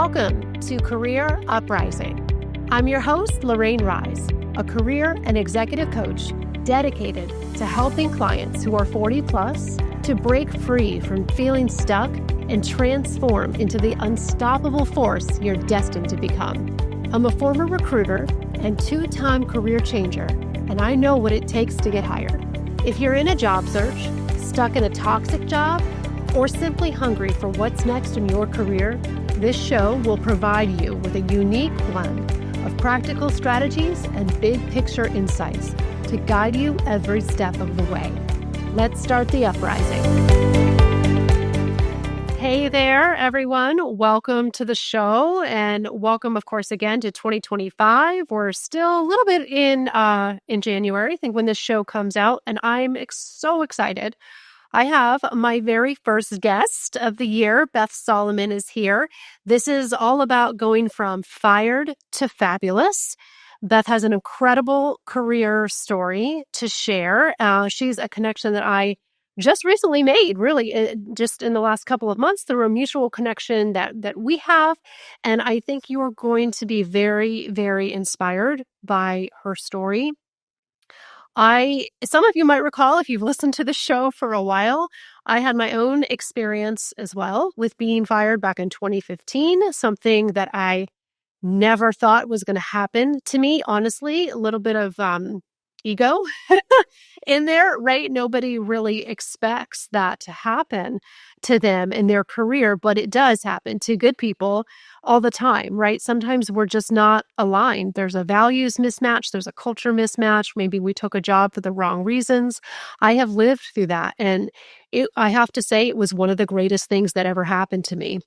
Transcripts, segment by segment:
Welcome to Career Uprising. I'm your host, Lorraine Rise, a career and executive coach dedicated to helping clients who are 40 plus to break free from feeling stuck and transform into the unstoppable force you're destined to become. I'm a former recruiter and two-time career changer, and I know what it takes to get hired. If you're in a job search, stuck in a toxic job, or simply hungry for what's next in your career, this show will provide you with a unique blend of practical strategies and big picture insights to guide you every step of the way. Let's start the uprising. Hey there, everyone. Welcome to the show, and welcome, of course, again to 2025. We're still a little bit in January, I think, when this show comes out, and I'm so excited. I have my very first guest of the year. Beth Solomon is here. This is all about going from fired to fabulous. Beth has an incredible career story to share. She's a connection that I just recently made, really, just in the last couple of months through a mutual connection that we have. And I think you are going to be very, very inspired by her story. Some of you might recall, if you've listened to the show for a while, I had my own experience as well with being fired back in 2015, something that I never thought was going to happen to me. Honestly, a little bit of ego in there, right? Nobody really expects that to happen to them in their career, but it does happen to good people all the time, right? Sometimes we're just not aligned. There's a values mismatch. There's a culture mismatch. Maybe we took a job for the wrong reasons. I have lived through that. And I have to say, it was one of the greatest things that ever happened to me.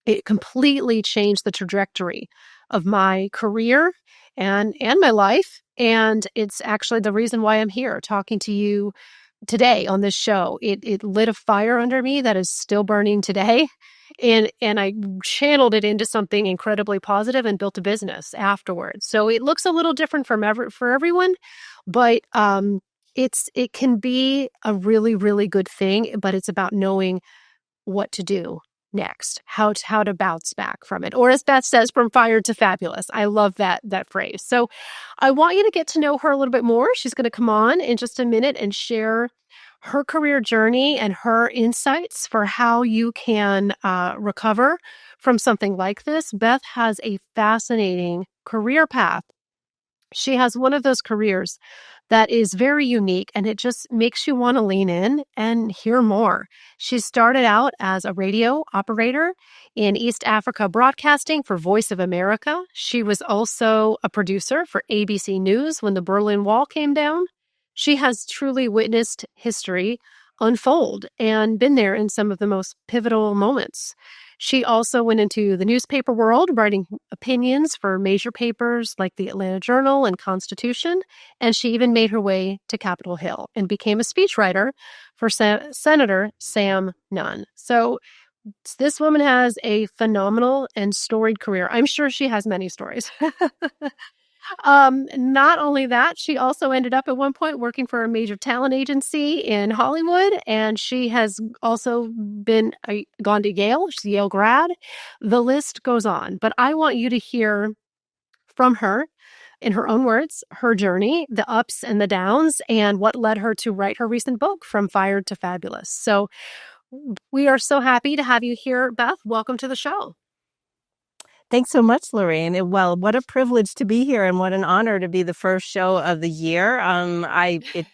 It completely changed the trajectory of my career and my life. And it's actually the reason why I'm here talking to you today on this show. It lit a fire under me that is still burning today. And I channeled it into something incredibly positive and built a business afterwards. So it looks a little different for everyone, but it can be a really, really good thing, but it's about knowing what to do next, how to bounce back from it. Or as Beth says, from fired to fabulous. I love that phrase. So I want you to get to know her a little bit more. She's going to come on in just a minute and share her career journey and her insights for how you can recover from something like this. Beth has a fascinating career path. She has one of those careers that is very unique, and it just makes you want to lean in and hear more. She started out as a radio operator in East Africa broadcasting for Voice of America. She was also a producer for ABC News when the Berlin Wall came down. She has truly witnessed history unfold and been there in some of the most pivotal moments. She also went into the newspaper world, writing opinions for major papers like the Atlanta Journal and Constitution, and she even made her way to Capitol Hill and became a speechwriter for Senator Sam Nunn. So this woman has a phenomenal and storied career. I'm sure she has many stories. Not only that, she also ended up at one point working for a major talent agency in Hollywood, and she has also gone to Yale. She's a Yale grad. The list goes on, but I want you to hear from her in her own words, her journey, the ups and the downs, and what led her to write her recent book, From Fired to Fabulous. So we are so happy to have you here, Beth. Welcome to the show. Thanks so much, Lorraine. Well, what a privilege to be here and what an honor to be the first show of the year.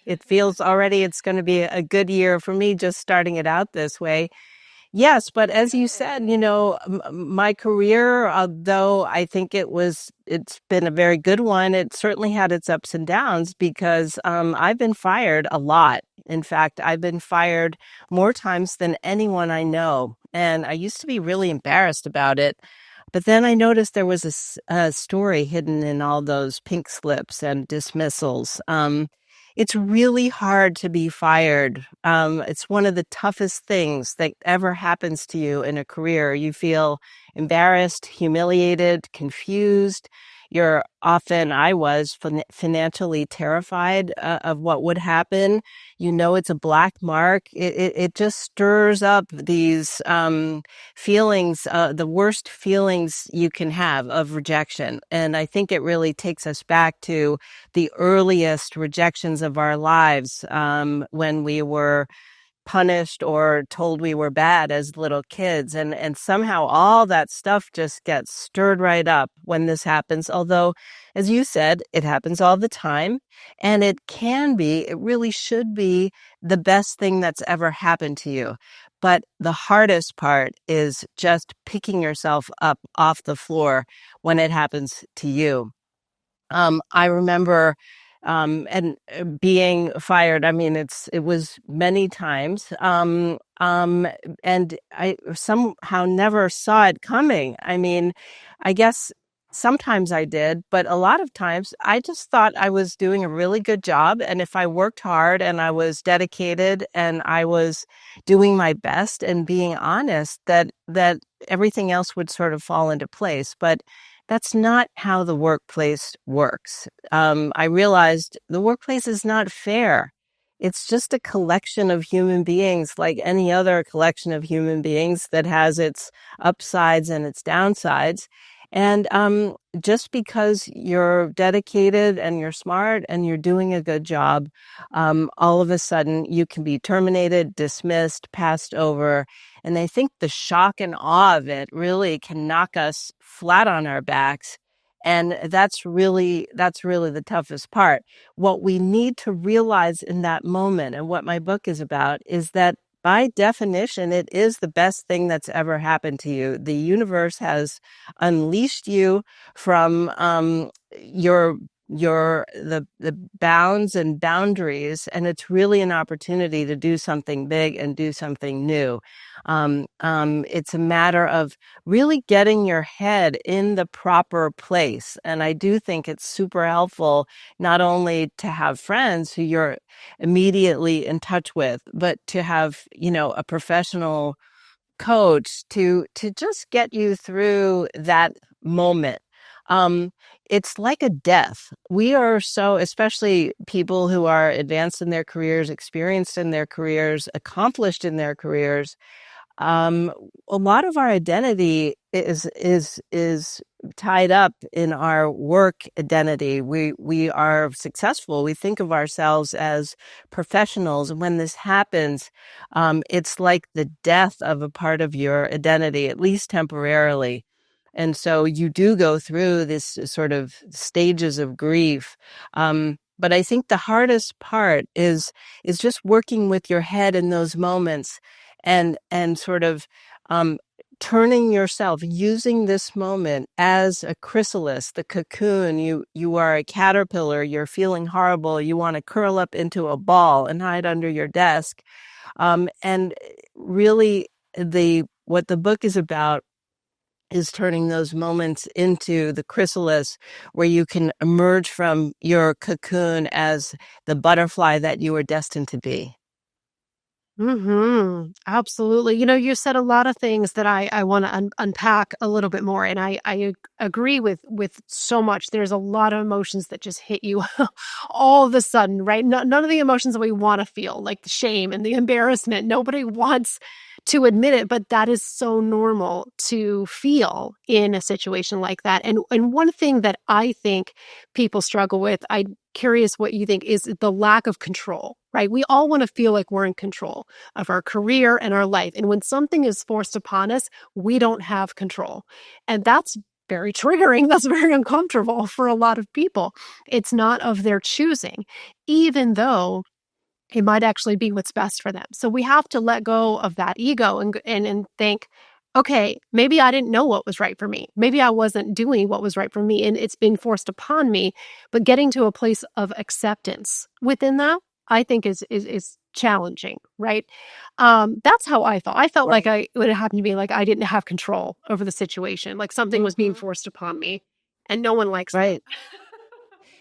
It feels already it's going to be a good year for me just starting it out this way. Yes, but as you said, my career, although I think it's been a very good one, it certainly had its ups and downs because I've been fired a lot. In fact, I've been fired more times than anyone I know. And I used to be really embarrassed about it. But then I noticed there was a story hidden in all those pink slips and dismissals. It's really hard to be fired. It's one of the toughest things that ever happens to you in a career. You feel embarrassed, humiliated, confused. I was financially terrified of what would happen. You know, it's a black mark. It just stirs up these feelings, the worst feelings you can have of rejection. And I think it really takes us back to the earliest rejections of our lives, when we were punished or told we were bad as little kids. And somehow all that stuff just gets stirred right up when this happens. Although, as you said, it happens all the time. And it really should be the best thing that's ever happened to you. But the hardest part is just picking yourself up off the floor when it happens to you. I remember and being fired. I mean, it was many times. And I somehow never saw it coming. I mean, I guess sometimes I did, but a lot of times I just thought I was doing a really good job. And if I worked hard and I was dedicated and I was doing my best and being honest, that everything else would sort of fall into place. But that's not how the workplace works. I realized the workplace is not fair. It's just a collection of human beings like any other collection of human beings that has its upsides and its downsides. And just because you're dedicated and you're smart and you're doing a good job, all of a sudden you can be terminated, dismissed, passed over. And I think the shock and awe of it really can knock us flat on our backs. And that's really the toughest part. What we need to realize in that moment, and what my book is about, is that by definition, it is the best thing that's ever happened to you. The universe has unleashed you from the bounds and boundaries, and it's really an opportunity to do something big and do something new. It's a matter of really getting your head in the proper place. And I do think it's super helpful not only to have friends who you're immediately in touch with, but to have, a professional coach to just get you through that moment. Um, it's like a death. We are so, especially people who are advanced in their careers, experienced in their careers, accomplished in their careers, um, a lot of our identity is tied up in our work identity. We are successful. We think of ourselves as professionals, and when this happens, it's like the death of a part of your identity, at least temporarily. And so you do go through this sort of stages of grief. But I think the hardest part is just working with your head in those moments and sort of turning yourself, using this moment as a chrysalis, the cocoon. You are a caterpillar, you're feeling horrible, you want to curl up into a ball and hide under your desk. And really what the book is about is turning those moments into the chrysalis where you can emerge from your cocoon as the butterfly that you were destined to be. Absolutely. You said a lot of things that I want to unpack a little bit more, and I agree with so much. There's a lot of emotions that just hit you all of a sudden, right? None of the emotions that we want to feel, like the shame and the embarrassment. Nobody wants to admit it, but that is so normal to feel in a situation like that. And one thing that I think people struggle with, I'm curious what you think, is the lack of control, right? We all want to feel like we're in control of our career and our life. And when something is forced upon us, we don't have control. And that's very triggering. That's very uncomfortable for a lot of people. It's not of their choosing, even though it might actually be what's best for them. So we have to let go of that ego and think, okay, maybe I didn't know what was right for me. Maybe I wasn't doing what was right for me and it's been forced upon me. But getting to a place of acceptance within that, I think is challenging, right? That's how I felt. I felt like Right. it would happen to me, like I didn't have control over the situation, like something was being forced upon me, and no one likes that. Right.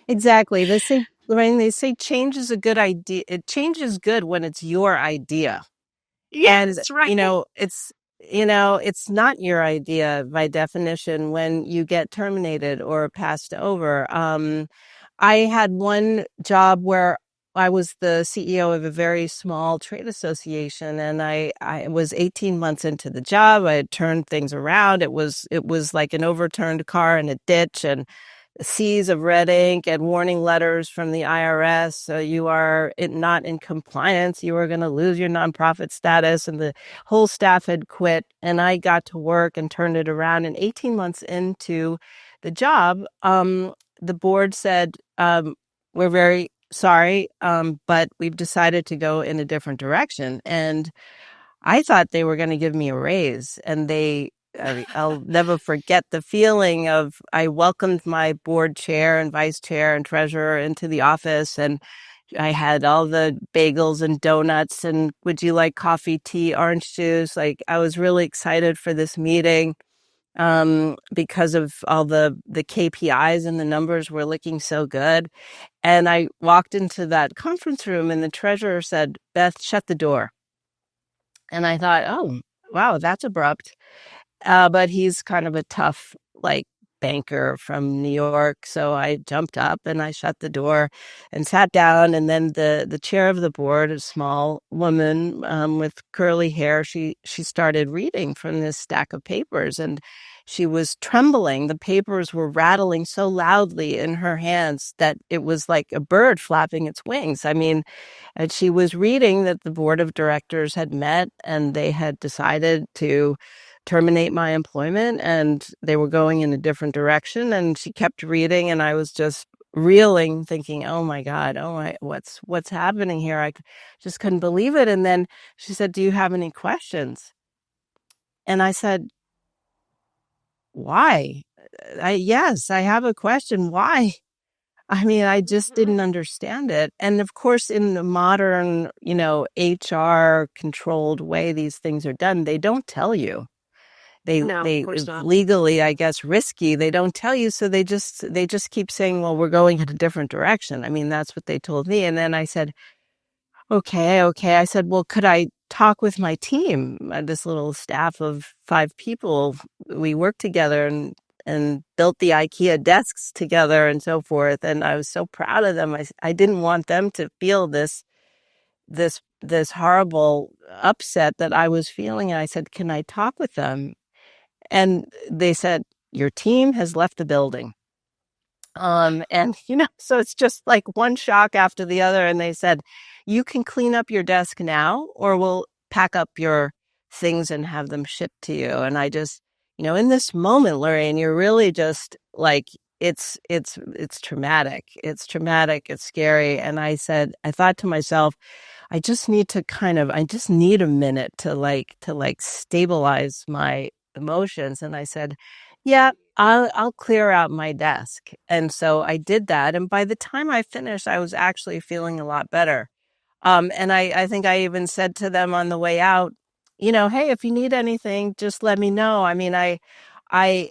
Exactly. They say, Lorraine, they say change is a good idea. Change is good when it's your idea. And, Yes, right. It's not your idea by definition when you get terminated or passed over. I had one job where I was the CEO of a very small trade association, and I was 18 months into the job. I had turned things around. It was like an overturned car in a ditch, and seas of red ink and warning letters from the IRS. So you are not in compliance. You are going to lose your nonprofit status. And the whole staff had quit. And I got to work and turned it around. And 18 months into the job, the board said, we're very sorry, but we've decided to go in a different direction. And I thought they were going to give me a raise, and I'll never forget the feeling of I welcomed my board chair and vice chair and treasurer into the office, and I had all the bagels and donuts and would you like coffee, tea, orange juice? Like I was really excited for this meeting because of all the KPIs and the numbers were looking so good. And I walked into that conference room and the treasurer said, "Beth, shut the door." And I thought, oh, wow, that's abrupt. But he's kind of a tough, like, banker from New York. So I jumped up and I shut the door and sat down. And then the chair of the board, a small woman with curly hair, she started reading from this stack of papers, and she was trembling. The papers were rattling so loudly in her hands that it was like a bird flapping its wings. I mean, and she was reading that the board of directors had met and they had decided to terminate my employment and they were going in a different direction. And she kept reading, and I was just reeling, thinking, "Oh my God, what's happening here?" Just couldn't believe it. And then she said, "Do you have any questions?" And I said, "Why? Yes, I have a question. Why?" I mean, I just didn't understand it. And of course, in the modern, HR controlled way these things are done, they don't tell you. No, of They course not. legally, I guess, risky. They don't tell you. So they just keep saying, well, we're going in a different direction. I mean, that's what they told me. And then I said, okay, okay. I said, well, could I talk with my team? This little staff of 5 people, we worked together and built the IKEA desks together and so forth. And I was so proud of them. I didn't want them to feel this horrible upset that I was feeling. And I said, can I talk with them? And they said, your team has left the building. And so it's just like one shock after the other. And they said, you can clean up your desk now, or we'll pack up your things and have them shipped to you. And I just, in this moment, Lorraine, you're really just like, it's traumatic. It's traumatic. It's scary. And I thought to myself, I just need a minute to stabilize my emotions. And I said, yeah, I'll clear out my desk. And so I did that. And by the time I finished, I was actually feeling a lot better. And I think I even said to them on the way out, hey, if you need anything, just let me know. I mean, I, I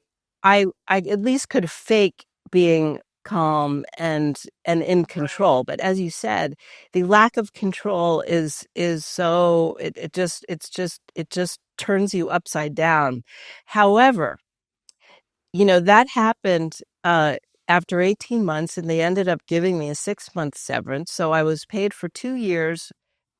at least could fake being calm and in control. But as you said, the lack of control is so it just turns you upside down. However, that happened after 18 months, and they ended up giving me a 6-month severance. So I was paid for 2 years,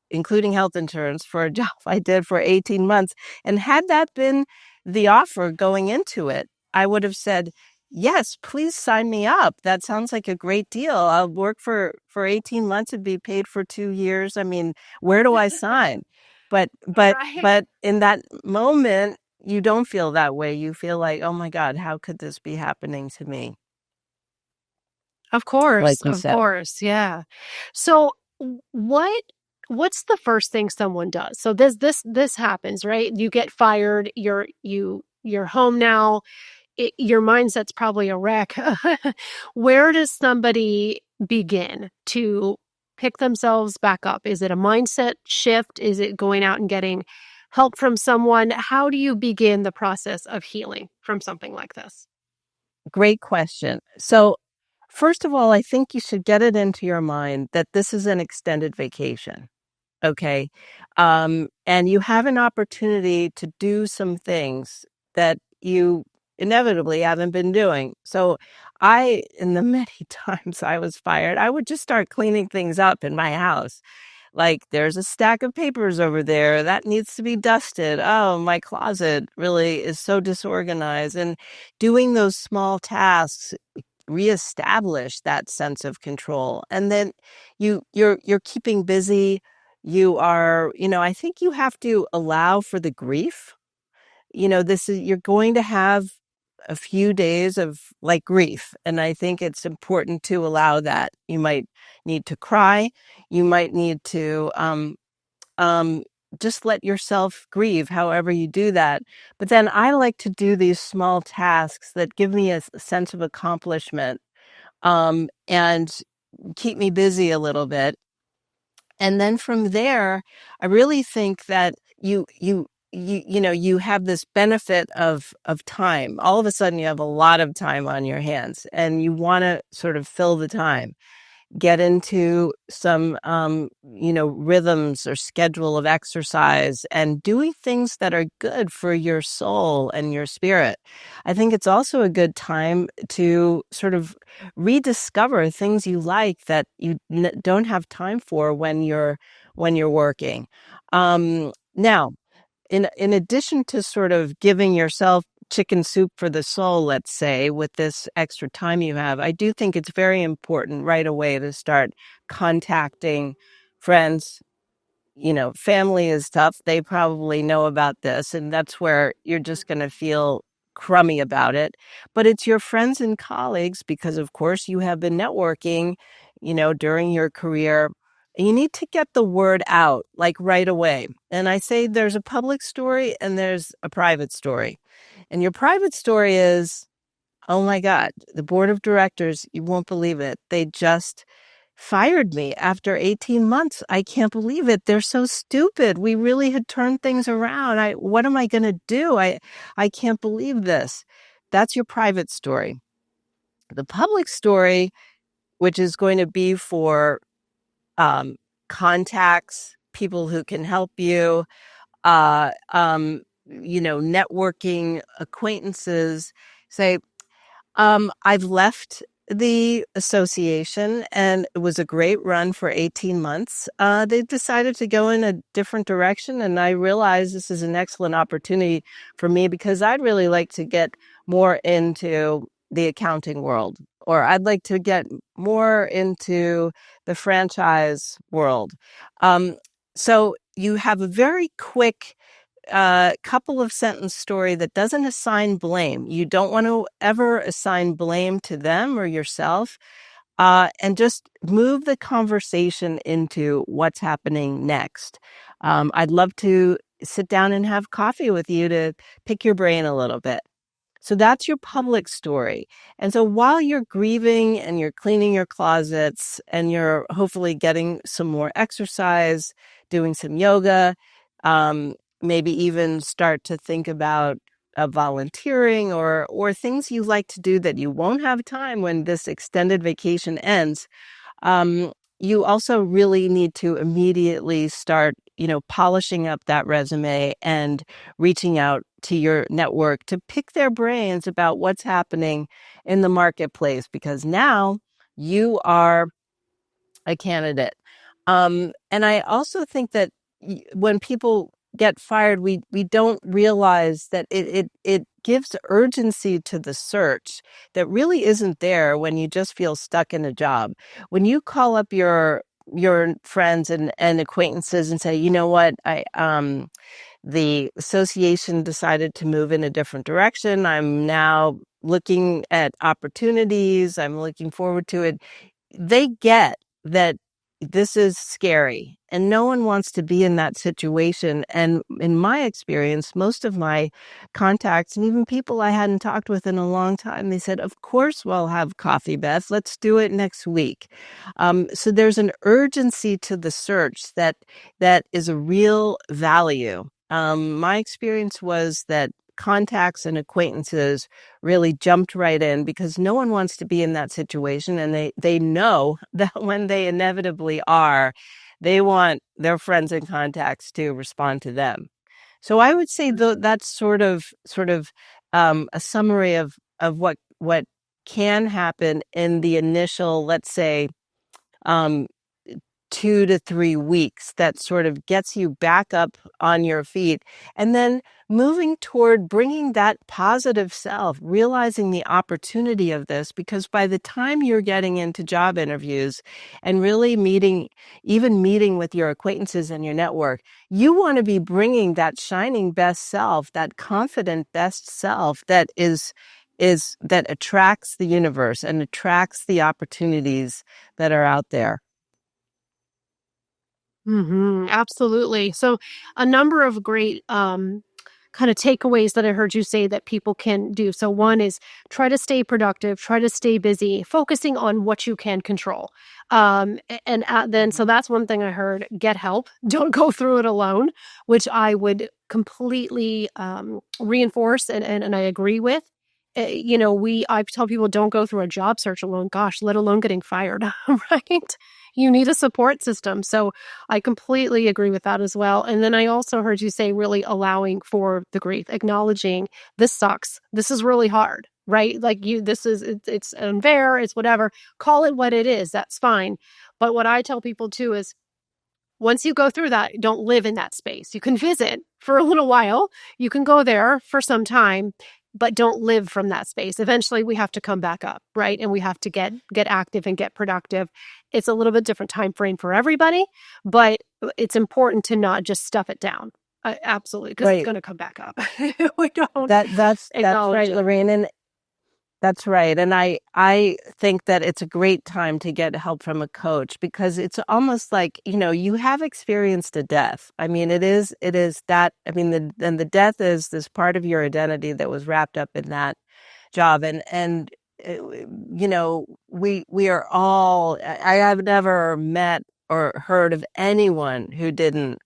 including health insurance, for a job I did for 18 months. And had that been the offer going into it, I would have said, yes, please sign me up. That sounds like a great deal. I'll work for 18 months and be paid for 2 years. I mean, where do I sign? But but Right. but in that moment, you don't feel that way. You feel like, oh my God, how could this be happening to me? Like you Of said. course, yeah. So what what's the first thing someone does? So this happens, right? You get fired, you're home now. Your mindset's probably a wreck. Where does somebody begin to pick themselves back up? Is it a mindset shift? Is it going out and getting help from someone? How do you begin the process of healing from something like this? Great question. So, first of all, I think you should get it into your mind that this is an extended vacation. Okay. And you have an opportunity to do some things that you inevitably haven't been doing. So in the many times I was fired, I would just start cleaning things up in my house. Like, there's a stack of papers over there that needs to be dusted. Oh, my closet really is so disorganized. And doing those small tasks reestablish that sense of control. And then you're keeping busy. You are, I think you have to allow for the grief. You're going to have a few days of like grief. And I think it's important to allow that. You might need to cry. You might need to um, just let yourself grieve however you do that. But then I like to do these small tasks that give me a sense of accomplishment, and keep me busy a little bit. And then from there, I really think that you have this benefit of time. All of a sudden, you have a lot of time on your hands, and you want to sort of fill the time, get into some rhythms or schedule of exercise and doing things that are good for your soul and your spirit. I think it's also a good time to sort of rediscover things you like that you don't have time for when you're working. Now, in addition to sort of giving yourself chicken soup for the soul, let's say, with this extra time you have, I do think it's very important right away to start contacting friends. Family is tough. They probably know about this, and that's where you're just going to feel crummy about it. But it's your friends and colleagues, because of course you have been networking, during your career. You need to get the word out like right away. And I say there's a public story and there's a private story. And your private story is, oh my God, the board of directors, you won't believe it. They just fired me after 18 months. I can't believe it. They're so stupid. We really had turned things around. What am I going to do? I can't believe this. That's your private story. The public story, which is going to be for contacts, people who can help you, networking, acquaintances, say, I've left the association and it was a great run for 18 months. They decided to go in a different direction, and I realized this is an excellent opportunity for me because I'd really like to get more into the accounting world, or I'd like to get more into the franchise world. So you have a very quick couple of sentence story that doesn't assign blame. You don't want to ever assign blame to them or yourself, and just move the conversation into what's happening next. I'd love to sit down and have coffee with you to pick your brain a little bit. So that's your public story. And so while you're grieving and you're cleaning your closets and you're hopefully getting some more exercise, doing some yoga, maybe even start to think about volunteering or things you like to do that you won't have time when this extended vacation ends. You also really need to immediately start, polishing up that resume and reaching out to your network to pick their brains about what's happening in the marketplace, because now you are a candidate. And I also think that when people get fired, we don't realize that it gives urgency to the search that really isn't there when you just feel stuck in a job. When you call up your friends and acquaintances and say, you know what, the association decided to move in a different direction. I'm now looking at opportunities. I'm looking forward to it. They get that this is scary and no one wants to be in that situation. And in my experience, most of my contacts and even people I hadn't talked with in a long time, they said, of course, we'll have coffee, Beth. Let's do it next week. So there's an urgency to the search that is a real value. My experience was that contacts and acquaintances really jumped right in because no one wants to be in that situation. And they know that when they inevitably are, They want their friends and contacts to respond to them. So I would say that's sort of a summary of what can happen in the initial, let's say, um, 2 to 3 weeks, that sort of gets you back up on your feet, and then moving toward bringing that positive self, realizing the opportunity of this, because by the time you're getting into job interviews and really even meeting with your acquaintances and your network, you want to be bringing that shining best self, that confident best self that attracts the universe and attracts the opportunities that are out there. Absolutely. So, a number of great kind of takeaways that I heard you say that people can do. So, one is try to stay productive, try to stay busy, focusing on what you can control. Then, so that's one thing I heard. Get help. Don't go through it alone, which I would completely reinforce and I agree with. I tell people don't go through a job search alone. Gosh, let alone getting fired, right? You need a support system. So, I completely agree with that as well. And then I also heard you say really allowing for the grief, acknowledging this sucks. This is really hard, right? Like it's unfair, it's whatever. Call it what it is. That's fine. But what I tell people too is once you go through that, don't live in that space. You can visit for a little while. You can go there for some time, but don't live from that space. Eventually we have to come back up, right? And we have to get active and get productive. It's a little bit different time frame for everybody, but it's important to not just stuff it down. Absolutely, because it's Right. going to come back up. We don't That's acknowledge right, it. Lorraine. And that's right. And I think that it's a great time to get help from a coach, because it's almost like, you have experienced a death. I mean, it is that, I mean, the death is this part of your identity that was wrapped up in that job. And, we are all, I have never met or heard of anyone who didn't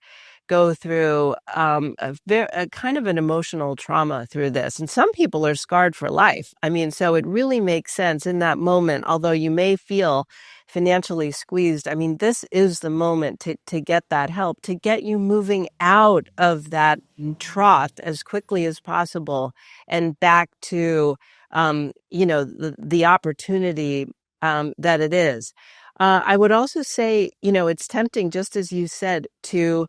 go through a kind of an emotional trauma through this. And some people are scarred for life. I mean, so it really makes sense in that moment, although you may feel financially squeezed. I mean, this is the moment to get that help, to get you moving out of that trough as quickly as possible and back to, the opportunity that it is. I would also say, it's tempting, just as you said, to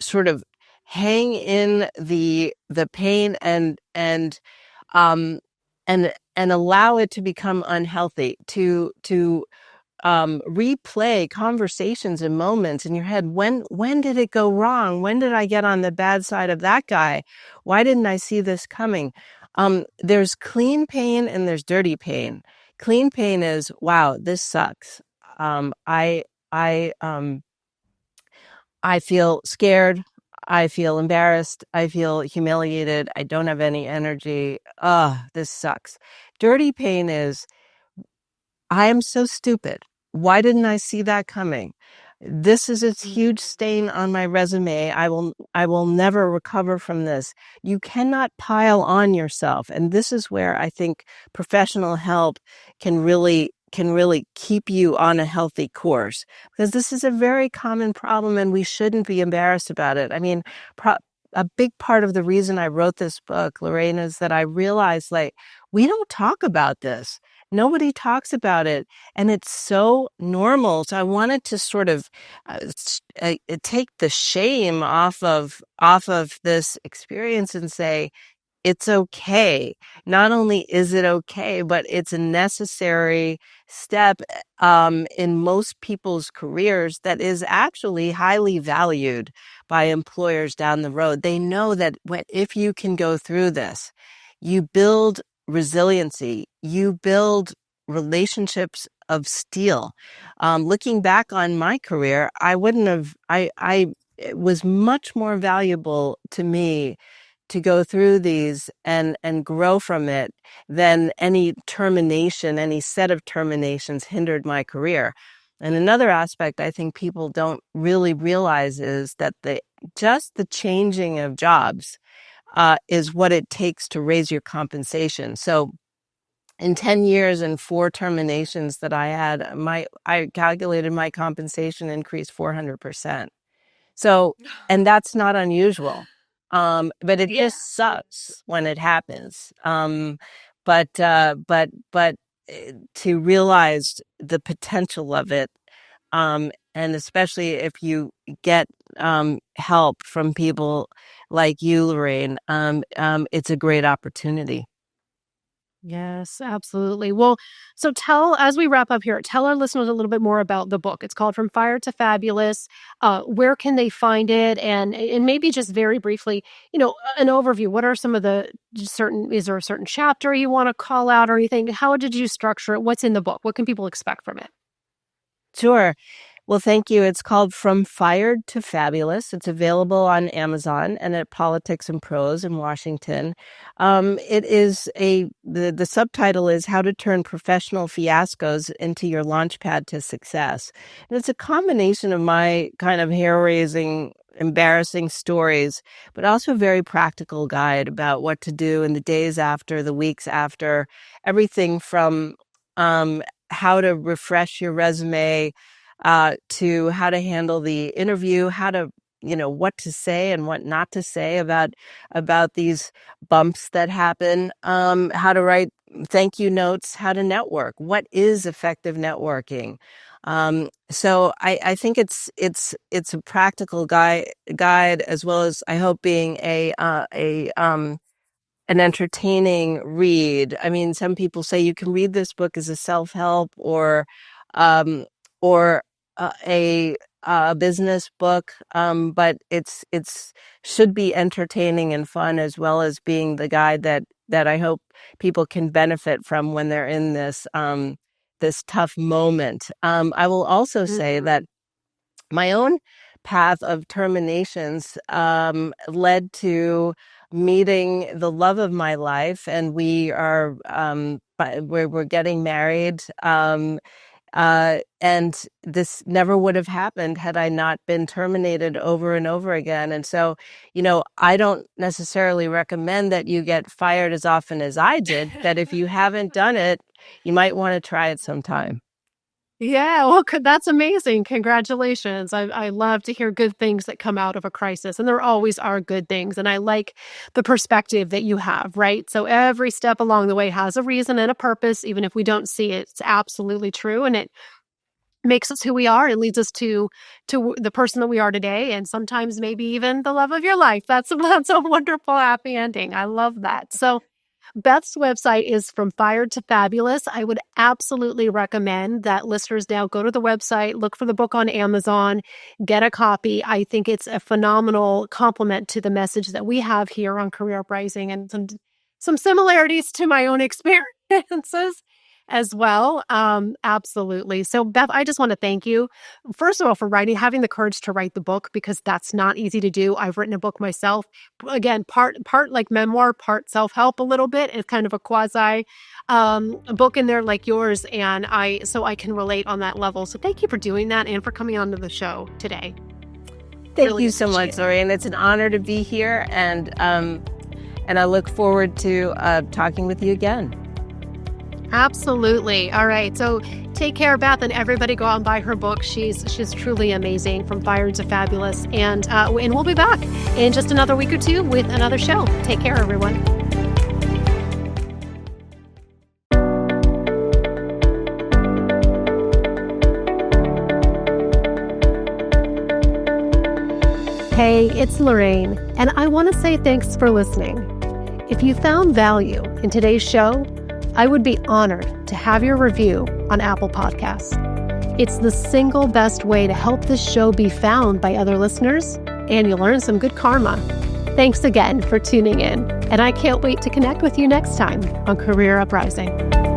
sort of hang in the pain um and allow it to become unhealthy, to replay conversations and moments in your head. When did it go wrong? When did I get on the bad side of that guy? Why didn't I see this coming? There's clean pain and there's dirty pain. Clean pain is, wow, this sucks. I feel scared. I feel embarrassed. I feel humiliated. I don't have any energy. Ugh, this sucks. Dirty pain is, I am so stupid. Why didn't I see that coming? This is a huge stain on my resume. I will never recover from this. You cannot pile on yourself. And this is where I think professional help can really keep you on a healthy course, because this is a very common problem and we shouldn't be embarrassed about it. I mean, a big part of the reason I wrote this book, Lorraine, is that I realized, like, we don't talk about this. Nobody talks about it, and it's so normal. So I wanted to sort of take the shame off of this experience and say, it's okay. Not only is it okay, but it's a necessary step in most people's careers that is actually highly valued by employers down the road. They know that if you can go through this, you build resiliency, you build relationships of steel. Looking back on my career, I wouldn't have, it was much more valuable to me to go through these and grow from it than any set of terminations hindered my career. And another aspect I think people don't really realize is that just the changing of jobs is what it takes to raise your compensation. So in 10 years and 4 terminations that I had, I calculated my compensation increased 400%. So, and that's not unusual. But it just sucks when it happens. But to realize the potential of it, and especially if you get help from people like you, Lorraine, it's a great opportunity. Yes, absolutely. Well, so as we wrap up here, tell our listeners a little bit more about the book. It's called From Fire to Fabulous. Where can they find it? And maybe just very briefly, an overview. What are some of is there a certain chapter you want to call out or anything? How did you structure it? What's in the book? What can people expect from it? Sure. Well, thank you. It's called From Fired to Fabulous. It's available on Amazon and at Politics and Prose in Washington. The subtitle is How to Turn Professional Fiascos into Your Launchpad to Success. And it's a combination of my kind of hair-raising, embarrassing stories, but also a very practical guide about what to do in the days after, the weeks after, everything from how to refresh your resume, to how to handle the interview, how to, what to say and what not to say about these bumps that happen, how to write thank you notes, how to network, what is effective networking. So I think it's a practical guide as well as I hope being an entertaining read. I mean, some people say you can read this book as a self-help um, or a business book, but it's should be entertaining and fun as well as being the guide that I hope people can benefit from when they're in this tough moment. I will also say that my own path of terminations led to meeting the love of my life, and we're getting married. And this never would have happened had I not been terminated over and over again. And so, I don't necessarily recommend that you get fired as often as I did, that if you haven't done it, you might want to try it sometime. Yeah, well, that's amazing. Congratulations. I love to hear good things that come out of a crisis, and there always are good things. And I like the perspective that you have, right? So every step along the way has a reason and a purpose, even if we don't see it. It's absolutely true, and it makes us who we are. It leads us to the person that we are today, and sometimes maybe even the love of your life. That's a wonderful happy ending. I love that. So Beth's website is From Fired to Fabulous. I would absolutely recommend that listeners now go to the website, look for the book on Amazon, get a copy. I think it's a phenomenal complement to the message that we have here on Career Uprising, and some similarities to my own experiences as well. Absolutely. So Beth, I just want to thank you, first of all, for having the courage to write the book, because that's not easy to do. I've written a book myself. Again, part like memoir, part self-help a little bit. It's kind of a quasi book in there like yours. And I can relate on that level. So thank you for doing that and for coming onto the show today. Thank you so much, Lorraine. It's an honor to be here, and I look forward to talking with you again. Absolutely. All right. So take care, Beth, and everybody go out and buy her book. She's truly amazing, From Fired to Fabulous. And we'll be back in just another week or two with another show. Take care, everyone. Hey, it's Lorraine, and I want to say thanks for listening. If you found value in today's show, I would be honored to have your review on Apple Podcasts. It's the single best way to help this show be found by other listeners, and you'll earn some good karma. Thanks again for tuning in, and I can't wait to connect with you next time on Career Uprising.